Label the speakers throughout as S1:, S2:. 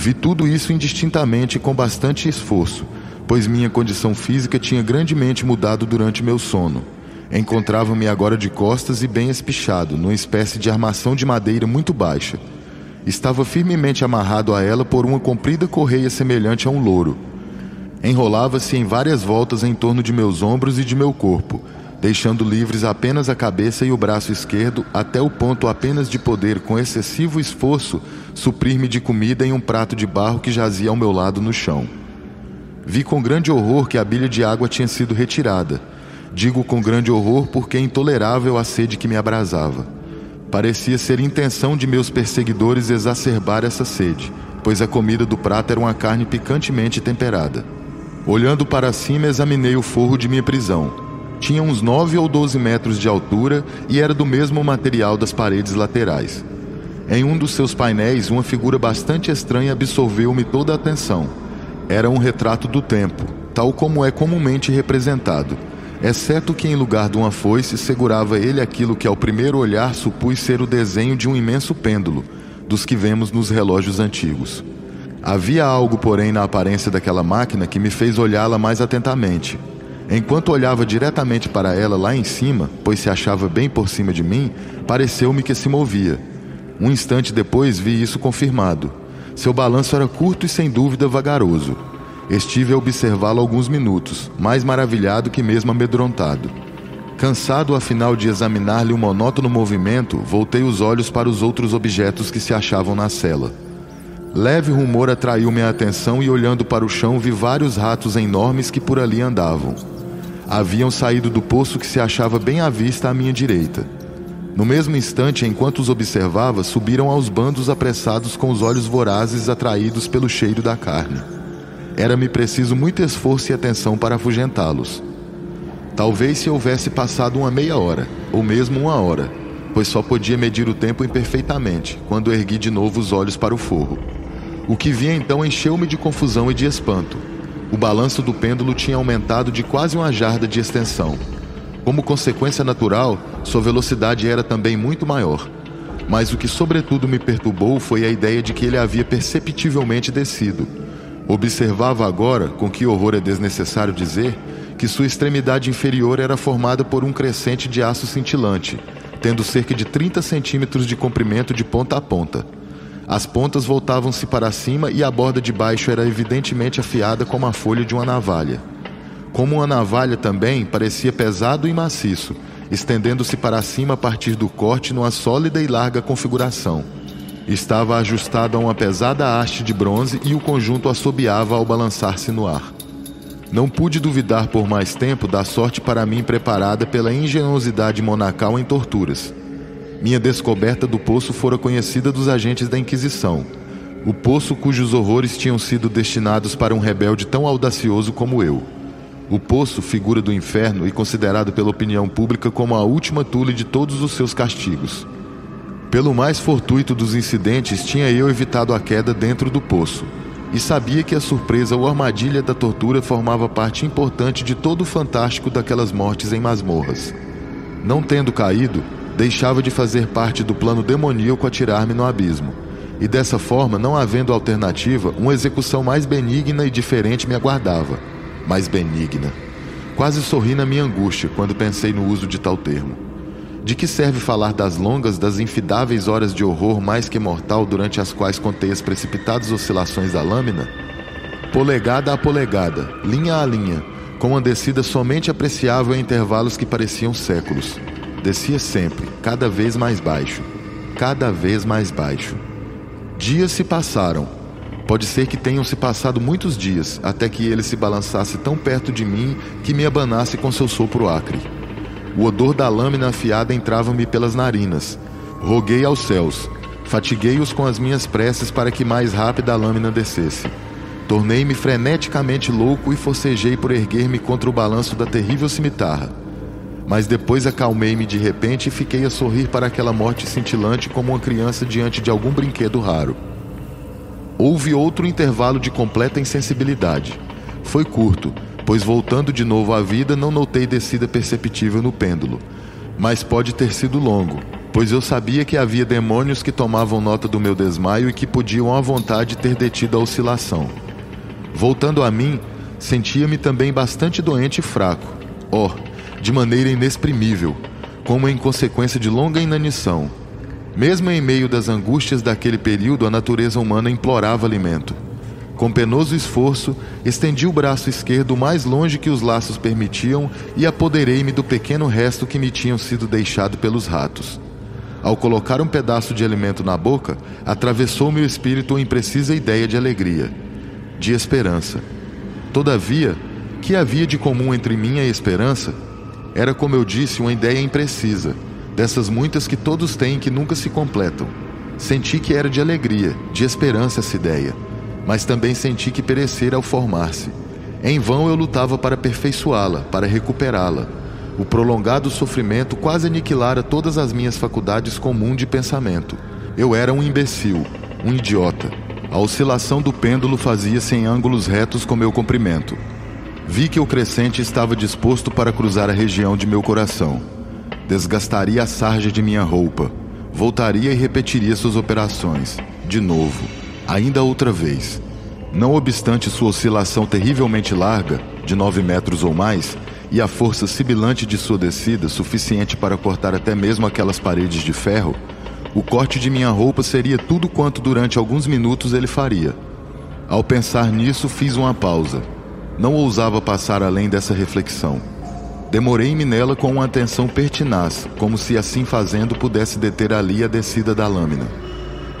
S1: Vi tudo isso indistintamente e com bastante esforço, pois minha condição física tinha grandemente mudado durante meu sono. Encontrava-me agora de costas e bem espichado, numa espécie de armação de madeira muito baixa. Estava firmemente amarrado a ela por uma comprida correia semelhante a um louro. Enrolava-se em várias voltas em torno de meus ombros e de meu corpo, deixando livres apenas a cabeça e o braço esquerdo, até o ponto apenas de poder, com excessivo esforço, suprir-me de comida em um prato de barro que jazia ao meu lado no chão. Vi com grande horror que a bilha de água tinha sido retirada. Digo com grande horror porque é intolerável a sede que me abrasava. Parecia ser intenção de meus perseguidores exacerbar essa sede, pois a comida do prato era uma carne picantemente temperada. Olhando para cima, examinei o forro de minha prisão. Tinha uns 9 ou 12 metros de altura e era do mesmo material das paredes laterais. Em um dos seus painéis, uma figura bastante estranha absorveu-me toda a atenção. Era um retrato do tempo, tal como é comumente representado, exceto que em lugar de uma foice segurava ele aquilo que ao primeiro olhar supus ser o desenho de um imenso pêndulo, dos que vemos nos relógios antigos. Havia algo, porém, na aparência daquela máquina que me fez olhá-la mais atentamente. Enquanto olhava diretamente para ela lá em cima, pois se achava bem por cima de mim, pareceu-me que se movia. Um instante depois vi isso confirmado. Seu balanço era curto e sem dúvida vagaroso. Estive a observá-lo alguns minutos, mais maravilhado que mesmo amedrontado. Cansado afinal de examinar-lhe o monótono movimento, voltei os olhos para os outros objetos que se achavam na cela. Leve rumor atraiu minha atenção e olhando para o chão vi vários ratos enormes que por ali andavam. Haviam saído do poço que se achava bem à vista à minha direita. No mesmo instante, enquanto os observava, subiram aos bandos apressados com os olhos vorazes atraídos pelo cheiro da carne. Era-me preciso muito esforço e atenção para afugentá-los. Talvez se houvesse passado uma meia hora, ou mesmo uma hora, pois só podia medir o tempo imperfeitamente, quando ergui de novo os olhos para o forro. O que vi então encheu-me de confusão e de espanto. O balanço do pêndulo tinha aumentado de quase uma jarda de extensão. Como consequência natural, sua velocidade era também muito maior. Mas o que sobretudo me perturbou foi a ideia de que ele havia perceptivelmente descido. Observava agora, com que horror é desnecessário dizer, que sua extremidade inferior era formada por um crescente de aço cintilante, tendo cerca de 30 centímetros de comprimento de ponta a ponta. As pontas voltavam-se para cima e a borda de baixo era evidentemente afiada como a folha de uma navalha. Como uma navalha também, parecia pesado e maciço, estendendo-se para cima a partir do corte numa sólida e larga configuração. Estava ajustado a uma pesada haste de bronze e o conjunto assobiava ao balançar-se no ar. Não pude duvidar por mais tempo da sorte para mim preparada pela engenhosidade monacal em torturas. Minha descoberta do poço fora conhecida dos agentes da Inquisição. O poço cujos horrores tinham sido destinados para um rebelde tão audacioso como eu. O poço, figura do inferno e considerado pela opinião pública como a última tule de todos os seus castigos. Pelo mais fortuito dos incidentes, tinha eu evitado a queda dentro do poço, e sabia que a surpresa ou armadilha da tortura formava parte importante de todo o fantástico daquelas mortes em masmorras. Não tendo caído, deixava de fazer parte do plano demoníaco atirar-me no abismo, e dessa forma, não havendo alternativa, uma execução mais benigna e diferente me aguardava. Mais benigna. Quase sorri na minha angústia quando pensei no uso de tal termo. De que serve falar das longas, das infidáveis horas de horror mais que mortal durante as quais contei as precipitadas oscilações da lâmina? Polegada a polegada, linha a linha, com uma descida somente apreciável em intervalos que pareciam séculos. Descia sempre, cada vez mais baixo. Cada vez mais baixo. Dias se passaram. Pode ser que tenham se passado muitos dias, até que ele se balançasse tão perto de mim que me abanasse com seu sopro acre. O odor da lâmina afiada entrava-me pelas narinas. Roguei aos céus. Fatiguei-os com as minhas preces para que mais rápida a lâmina descesse. Tornei-me freneticamente louco e forcejei por erguer-me contra o balanço da terrível cimitarra. Mas depois acalmei-me de repente e fiquei a sorrir para aquela morte cintilante como uma criança diante de algum brinquedo raro. Houve outro intervalo de completa insensibilidade. Foi curto, pois voltando de novo à vida não notei descida perceptível no pêndulo. Mas pode ter sido longo. pois eu sabia que havia demônios que tomavam nota do meu desmaio e que podiam à vontade ter detido a oscilação. Voltando a mim, sentia-me também bastante doente e fraco, de maneira inexprimível, como em consequência de longa inanição. Mesmo em meio das angústias daquele período, a natureza humana implorava alimento. Com penoso esforço, estendi o braço esquerdo o mais longe que os laços permitiam e apoderei-me do pequeno resto que me tinham sido deixado pelos ratos. Ao colocar um pedaço de alimento na boca, atravessou meu espírito uma imprecisa ideia de alegria, de esperança. Todavia, que havia de comum entre mim e a esperança? Era, como eu disse, uma ideia imprecisa, dessas muitas que todos têm e que nunca se completam. Senti que era de alegria, de esperança essa ideia, mas também senti que perecera ao formar-se. Em vão eu lutava para aperfeiçoá-la, para recuperá-la. O prolongado sofrimento quase aniquilara todas as minhas faculdades comuns de pensamento. Eu era um imbecil, um idiota. A oscilação do pêndulo fazia-se em ângulos retos com meu comprimento. Vi que o crescente estava disposto para cruzar a região de meu coração. Desgastaria a sarja de minha roupa. Voltaria e repetiria suas operações. De novo. Ainda outra vez. Não obstante sua oscilação terrivelmente larga, de 9 metros ou mais, e a força sibilante de sua descida, suficiente para cortar até mesmo aquelas paredes de ferro, o corte de minha roupa seria tudo quanto durante alguns minutos ele faria. Ao pensar nisso, fiz uma pausa. Não ousava passar além dessa reflexão. Demorei-me nela com uma atenção pertinaz, como se assim fazendo pudesse deter ali a descida da lâmina.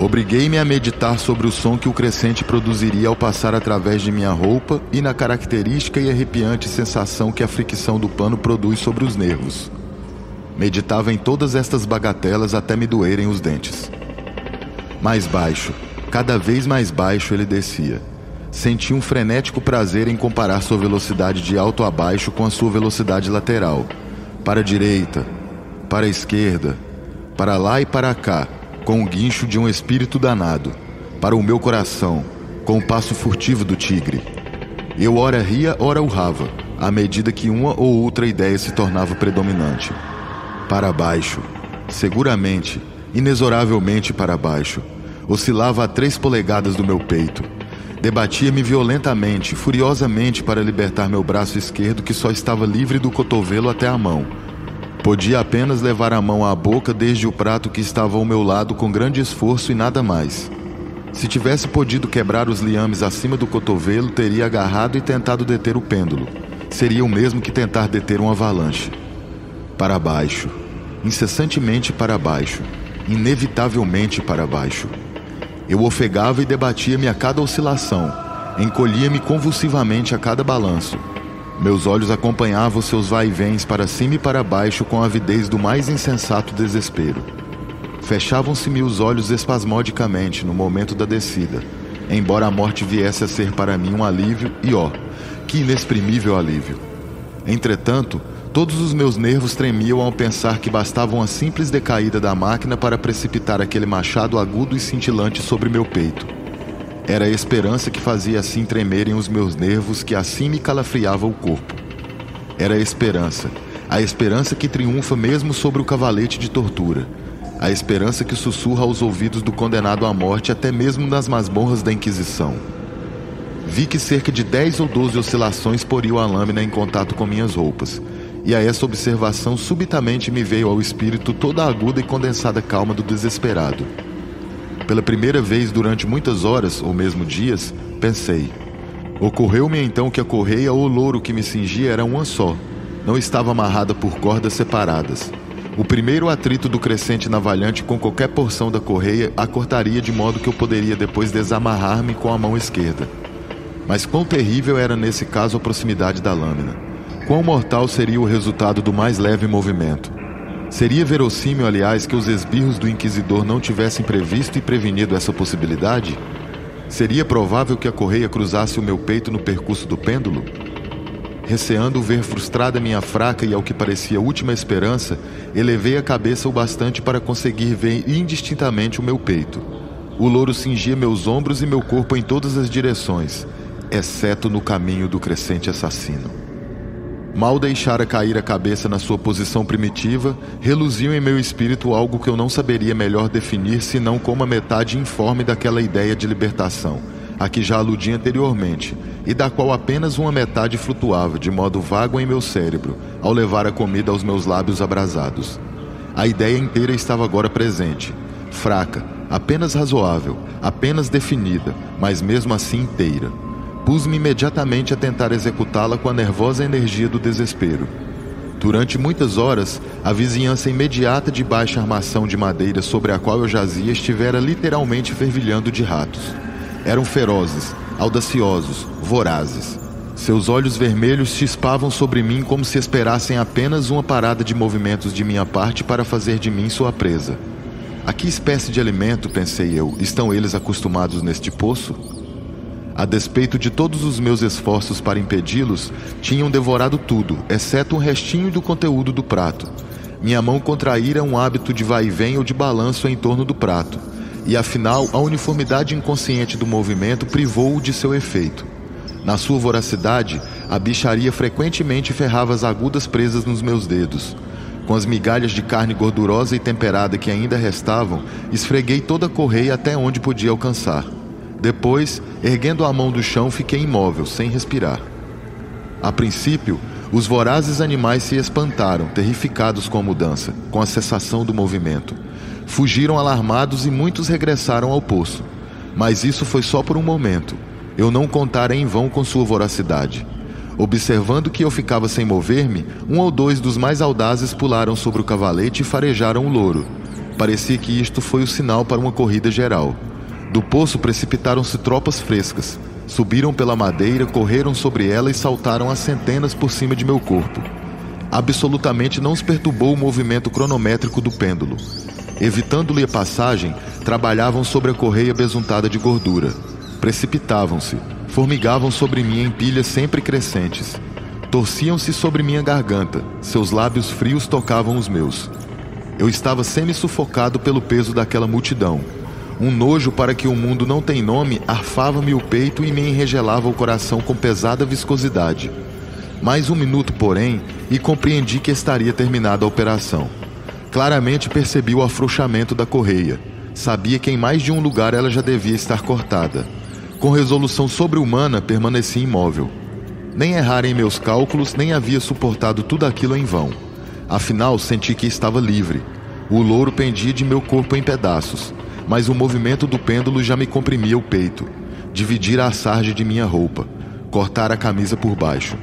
S1: Obriguei-me a meditar sobre o som que o crescente produziria ao passar através de minha roupa e na característica e arrepiante sensação que a fricção do pano produz sobre os nervos. Meditava em todas estas bagatelas até me doerem os dentes. Mais baixo, cada vez mais baixo ele descia. Senti um frenético prazer em comparar sua velocidade de alto a baixo com a sua velocidade lateral. Para a direita, para a esquerda, para lá e para cá, com o guincho de um espírito danado. Para o meu coração, com o passo furtivo do tigre. Eu ora ria, ora urrava, à medida que uma ou outra ideia se tornava predominante. Para baixo, seguramente, inexoravelmente para baixo, oscilava a 3 polegadas do meu peito. Debatia-me violentamente, furiosamente para libertar meu braço esquerdo que só estava livre do cotovelo até a mão. Podia apenas levar a mão à boca desde o prato que estava ao meu lado com grande esforço e nada mais. Se tivesse podido quebrar os liames acima do cotovelo, teria agarrado e tentado deter o pêndulo. Seria o mesmo que tentar deter uma avalanche. Para baixo, incessantemente para baixo, inevitavelmente para baixo. Eu ofegava e debatia-me a cada oscilação, encolhia-me convulsivamente a cada balanço. Meus olhos acompanhavam seus vai-vens para cima e para baixo com a avidez do mais insensato desespero. Fechavam-se-me os olhos espasmodicamente no momento da descida, embora a morte viesse a ser para mim um alívio e, que inexprimível alívio. Entretanto, todos os meus nervos tremiam ao pensar que bastava uma simples decaída da máquina para precipitar aquele machado agudo e cintilante sobre meu peito. Era a esperança que fazia assim tremerem os meus nervos, que assim me calafriava o corpo. Era a esperança que triunfa mesmo sobre o cavalete de tortura, a esperança que sussurra aos ouvidos do condenado à morte até mesmo nas masmorras da Inquisição. Vi que cerca de 10 ou 12 oscilações poriam a lâmina em contato com minhas roupas, e a essa observação subitamente me veio ao espírito toda a aguda e condensada calma do desesperado. Pela primeira vez durante muitas horas, ou mesmo dias, pensei. Ocorreu-me então que a correia ou louro que me cingia era uma só, não estava amarrada por cordas separadas. O primeiro atrito do crescente navalhante com qualquer porção da correia a cortaria de modo que eu poderia depois desamarrar-me com a mão esquerda. Mas quão terrível era nesse caso a proximidade da lâmina. Quão mortal seria o resultado do mais leve movimento. Seria verossímil, aliás, que os esbirros do inquisidor não tivessem previsto e prevenido essa possibilidade? Seria provável que a correia cruzasse o meu peito no percurso do pêndulo? Receando ver frustrada minha fraca e ao que parecia última esperança, elevei a cabeça o bastante para conseguir ver indistintamente o meu peito. O louro cingia meus ombros e meu corpo em todas as direções, exceto no caminho do crescente assassino. Mal deixara cair a cabeça na sua posição primitiva, reluziu em meu espírito algo que eu não saberia melhor definir senão como a metade informe daquela ideia de libertação, a que já aludi anteriormente, e da qual apenas uma metade flutuava de modo vago em meu cérebro, ao levar a comida aos meus lábios abrasados. A ideia inteira estava agora presente, fraca, apenas razoável, apenas definida, mas mesmo assim inteira. Pus-me imediatamente a tentar executá-la com a nervosa energia do desespero. Durante muitas horas, a vizinhança imediata de baixa armação de madeira sobre a qual eu jazia estivera literalmente fervilhando de ratos. Eram ferozes, audaciosos, vorazes. Seus olhos vermelhos chispavam sobre mim como se esperassem apenas uma parada de movimentos de minha parte para fazer de mim sua presa. A que espécie de alimento, pensei eu, estão eles acostumados neste poço? A despeito de todos os meus esforços para impedi-los, tinham devorado tudo, exceto um restinho do conteúdo do prato. Minha mão contraíra um hábito de vai-vem ou de balanço em torno do prato, e afinal a uniformidade inconsciente do movimento privou-o de seu efeito. Na sua voracidade, a bicharia frequentemente ferrava as agudas presas nos meus dedos. Com as migalhas de carne gordurosa e temperada que ainda restavam, esfreguei toda a correia até onde podia alcançar. Depois, erguendo a mão do chão, fiquei imóvel, sem respirar. A princípio, os vorazes animais se espantaram, terrificados com a mudança, com a cessação do movimento. Fugiram alarmados e muitos regressaram ao poço. Mas isso foi só por um momento. Eu não contara em vão com sua voracidade. Observando que eu ficava sem mover-me, um ou dois dos mais audazes pularam sobre o cavalete e farejaram o louro. Parecia que isto foi o sinal para uma corrida geral. Do poço precipitaram-se tropas frescas. Subiram pela madeira, correram sobre ela e saltaram a centenas por cima de meu corpo. Absolutamente não os perturbou o movimento cronométrico do pêndulo. Evitando-lhe a passagem, trabalhavam sobre a correia besuntada de gordura. Precipitavam-se, formigavam sobre mim em pilhas sempre crescentes. Torciam-se sobre minha garganta, seus lábios frios tocavam os meus. Eu estava semi-sufocado pelo peso daquela multidão. Um nojo para que o mundo não tem nome arfava-me o peito e me enregelava o coração com pesada viscosidade. Mais um minuto, porém, e compreendi que estaria terminada a operação. Claramente percebi o afrouxamento da correia. Sabia que em mais de um lugar ela já devia estar cortada. Com resolução sobre-humana, permaneci imóvel. Nem errara em meus cálculos, nem havia suportado tudo aquilo em vão. Afinal, senti que estava livre. O louro pendia de meu corpo em pedaços. Mas o movimento do pêndulo já me comprimia o peito. Dividira a sarja de minha roupa. Cortara a camisa por baixo.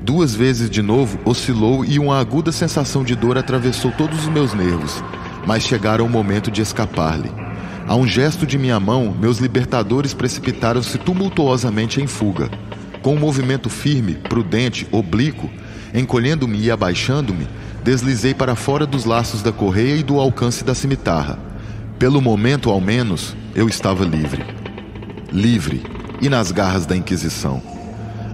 S1: 2 vezes de novo oscilou e uma aguda sensação de dor atravessou todos os meus nervos. Mas chegara o momento de escapar-lhe. A um gesto de minha mão, meus libertadores precipitaram-se tumultuosamente em fuga. Com um movimento firme, prudente, oblíquo, encolhendo-me e abaixando-me, deslizei para fora dos laços da correia e do alcance da cimitarra. Pelo momento, ao menos, eu estava livre. Livre, e nas garras da Inquisição.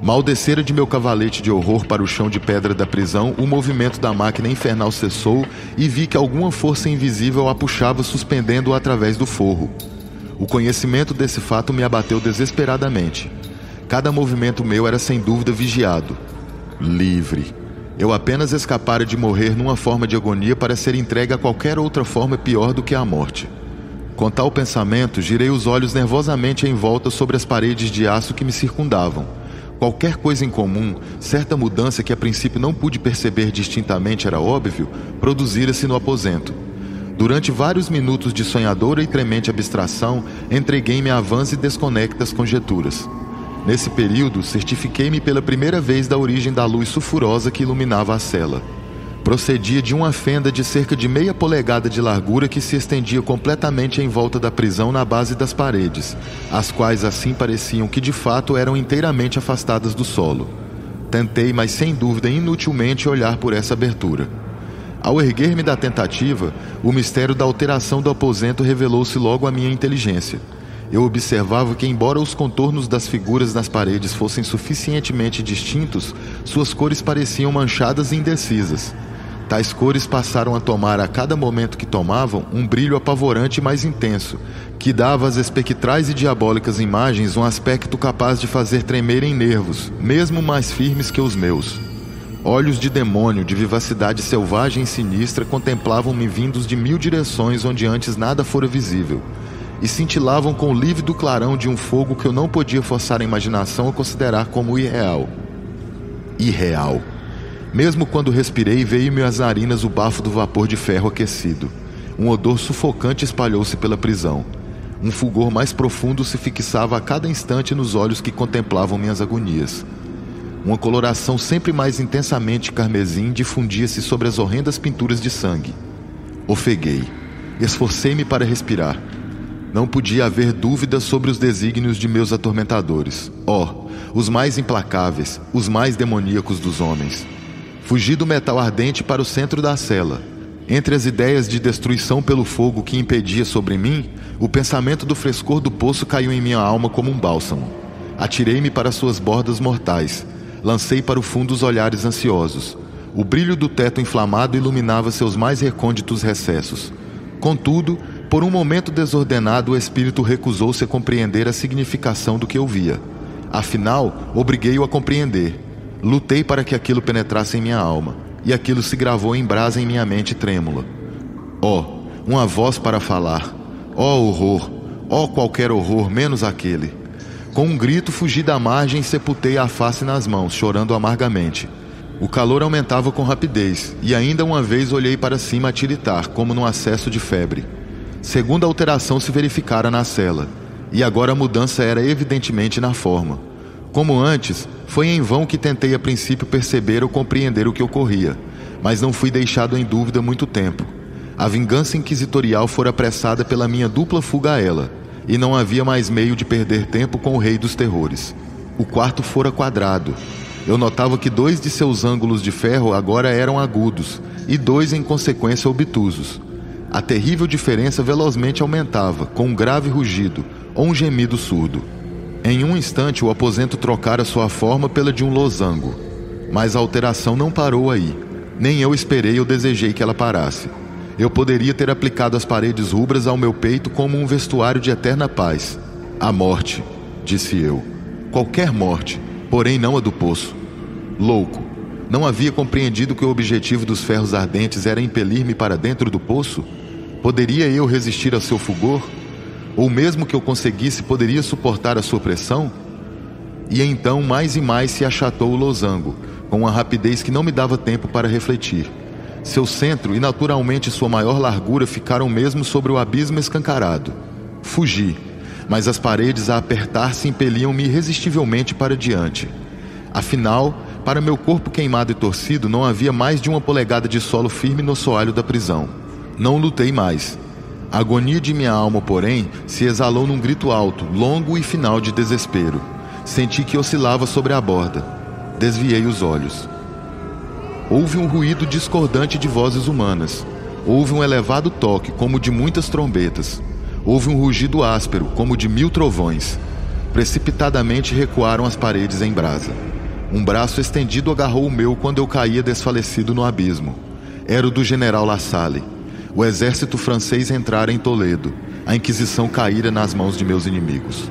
S1: Mal descera de meu cavalete de horror para o chão de pedra da prisão, o movimento da máquina infernal cessou e vi que alguma força invisível a puxava suspendendo-o através do forro. O conhecimento desse fato me abateu desesperadamente. Cada movimento meu era sem dúvida vigiado. Livre. Eu apenas escapara de morrer numa forma de agonia para ser entregue a qualquer outra forma pior do que a morte. Com tal pensamento, girei os olhos nervosamente em volta sobre as paredes de aço que me circundavam. Qualquer coisa em comum, certa mudança que a princípio não pude perceber distintamente era óbvio, produzira-se no aposento. Durante vários minutos de sonhadora e tremente abstração, entreguei-me a vãs e desconectas conjecturas. Nesse período, certifiquei-me pela primeira vez da origem da luz sulfurosa que iluminava a cela. Procedia de uma fenda de cerca de meia polegada de largura que se estendia completamente em volta da prisão na base das paredes, as quais assim pareciam que de fato eram inteiramente afastadas do solo. Tentei, mas sem dúvida inutilmente, olhar por essa abertura. Ao erguer-me da tentativa, o mistério da alteração do aposento revelou-se logo à minha inteligência. Eu observava que, embora os contornos das figuras nas paredes fossem suficientemente distintos, suas cores pareciam manchadas e indecisas. Tais cores passaram a tomar, a cada momento que tomavam, um brilho apavorante e mais intenso, que dava às espectrais e diabólicas imagens um aspecto capaz de fazer tremerem nervos, mesmo mais firmes que os meus. Olhos de demônio, de vivacidade selvagem e sinistra, contemplavam-me vindos de 1000 direções onde antes nada fora visível, e cintilavam com o lívido clarão de um fogo que eu não podia forçar a imaginação a considerar como irreal. Irreal. Mesmo quando respirei, veio-me às narinas o bafo do vapor de ferro aquecido. Um odor sufocante espalhou-se pela prisão. Um fulgor mais profundo se fixava a cada instante nos olhos que contemplavam minhas agonias. Uma coloração sempre mais intensamente carmesim difundia-se sobre as horrendas pinturas de sangue. Ofeguei. Esforcei-me para respirar. Não podia haver dúvida sobre os desígnios de meus atormentadores. Os mais implacáveis, os mais demoníacos dos homens. Fugi do metal ardente para o centro da cela. Entre as ideias de destruição pelo fogo que impedia sobre mim, o pensamento do frescor do poço caiu em minha alma como um bálsamo. Atirei-me para suas bordas mortais. Lancei para o fundo os olhares ansiosos. O brilho do teto inflamado iluminava seus mais recônditos recessos. Contudo, por um momento desordenado, o espírito recusou-se a compreender a significação do que eu via. Afinal, obriguei-o a compreender. Lutei para que aquilo penetrasse em minha alma, e aquilo se gravou em brasa em minha mente trêmula. Uma voz para falar. Horror! Qualquer horror, menos aquele. Com um grito, fugi da margem e sepultei a face nas mãos, chorando amargamente. O calor aumentava com rapidez, e ainda uma vez olhei para cima a tiritar, como num acesso de febre. Segunda alteração se verificara na cela, e agora a mudança era evidentemente na forma. Como antes, foi em vão que tentei a princípio perceber ou compreender o que ocorria, mas não fui deixado em dúvida muito tempo. A vingança inquisitorial fora apressada pela minha dupla fuga a ela, e não havia mais meio de perder tempo com o rei dos terrores. O quarto fora quadrado. Eu notava que 2 de seus ângulos de ferro agora eram agudos, e 2 em consequência obtusos. A terrível diferença velozmente aumentava, com um grave rugido, ou um gemido surdo. Em um instante o aposento trocara sua forma pela de um losango. Mas a alteração não parou aí. Nem eu esperei ou desejei que ela parasse. Eu poderia ter aplicado as paredes rubras ao meu peito como um vestuário de eterna paz. A morte, disse eu. Qualquer morte, porém não a do poço. Louco, não havia compreendido que o objetivo dos ferros ardentes era impelir-me para dentro do poço? Poderia eu resistir ao seu fulgor? Ou mesmo que eu conseguisse, poderia suportar a sua pressão? E então mais e mais se achatou o losango, com uma rapidez que não me dava tempo para refletir. Seu centro e naturalmente sua maior largura ficaram mesmo sobre o abismo escancarado. Fugi, mas as paredes a apertar-se impeliam-me irresistivelmente para diante. Afinal, para meu corpo queimado e torcido, não havia mais de 1 polegada de solo firme no soalho da prisão. Não lutei mais. A agonia de minha alma, porém, se exalou num grito alto, longo e final de desespero. Senti que oscilava sobre a borda. Desviei os olhos. Houve um ruído discordante de vozes humanas. Houve um elevado toque, como de muitas trombetas. Houve um rugido áspero, como de 1000 trovões. Precipitadamente recuaram as paredes em brasa. Um braço estendido agarrou o meu quando eu caía desfalecido no abismo. Era o do general La Salle. O exército francês entrara em Toledo. A Inquisição caíra nas mãos de meus inimigos.